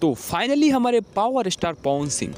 तो फाइनली हमारे power star Pawan Singh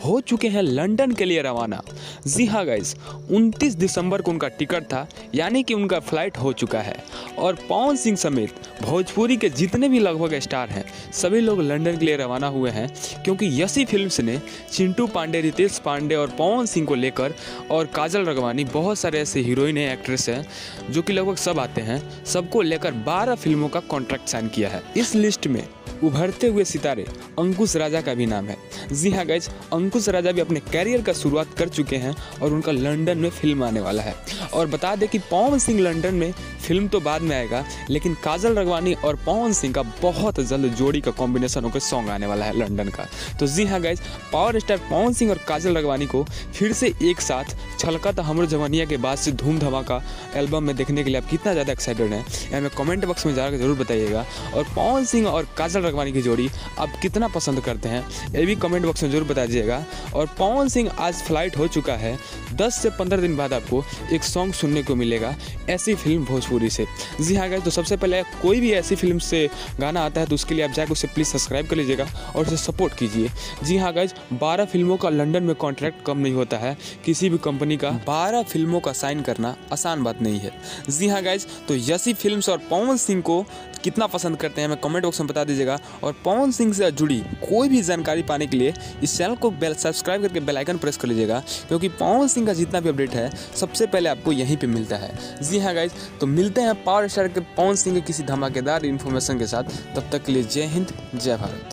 हो चुके हैं लंदन के लिए रवाना। जी हाँ गाइस, 29 दिसंबर को उनका टिकट था, यानी कि उनका फ्लाइट हो चुका है। और पवन सिंह समेत भोजपुरी के जितने भी लगभग स्टार हैं सभी लोग लंदन के लिए रवाना हुए हैं, क्योंकि यसी फिल्म्स ने चिंटू पांडे, रितेश पांडे और पवन सिंह को लेकर, और काजल रगवानी, बहुत सारे ऐसे हीरोइन हैं, एक्ट्रेस हैं जो कि लगभग सब आते हैं, सबको लेकर 12 फिल्मों का कॉन्ट्रैक्ट साइन किया है। इस लिस्ट में उभरते हुए सितारे अंकुश राजा का भी नाम है। जी हाँ गाइज, अंकुश राजा भी अपने कैरियर का शुरुआत कर चुके हैं और उनका लंदन में फिल्म आने वाला है। और बता दें कि पवन सिंह लंदन में फिल्म तो बाद में आएगा, लेकिन काजल रगवानी और पवन सिंह का बहुत जल्द जोड़ी का कॉम्बिनेशन होकर सॉन्ग आने वाला है लंदन का। तो जी हाँ guys, power star Pawan Singh और काजल रगवानी को फिर से एक साथ छलकता हमरो जवानिया के बाद से धूम धमाका एल्बम में देखने के लिए आप कितना ज़्यादा एक्साइटेड हैं, हमें कमेंट बॉक्स में जाकर जरूर बताइएगा। और पवन सिंह और काजल रगवानी की जोड़ी आप कितना पसंद करते हैं ये भी कमेंट बॉक्स में जरूर बता दीजिएगा। और पवन सिंह आज फ्लाइट हो चुका है, 10 से 15 दिन बाद आपको एक सॉन्ग सुनने को मिलेगा ऐसी फिल्म भोजपुरी से। जी हाँ गाइस, तो सबसे पहले कोई भी ऐसी फिल्म से गाना आता है तो उसके लिए आप जाकर उसे प्लीज़ सब्सक्राइब कर लीजिएगा और उसे सपोर्ट कीजिए। जी हाँ गाइस, 12 फिल्मों का लंदन में कॉन्ट्रैक्ट कम नहीं होता है, किसी भी कंपनी का 12 फिल्मों का साइन करना आसान बात नहीं है। जी हाँ गाइस, तो यसी फिल्म्स और पवन सिंह को कितना पसंद करते हैं हमें कमेंट बॉक्स में बता दीजिएगा। और पवन सिंह से जुड़ी कोई भी जानकारी पाने के लिए इस चैनल को सब्सक्राइब करके बेल आइकन प्रेस कर लीजिएगा, क्योंकि पवन सिंह का जितना भी अपडेट है सबसे पहले आपको यहीं पे मिलता है। जी हाँ गाइज, तो मिलते हैं पावर स्टार के पवन सिंह के किसी धमाकेदार इन्फॉर्मेशन के साथ। तब तक के लिए जय हिंद, जय भारत।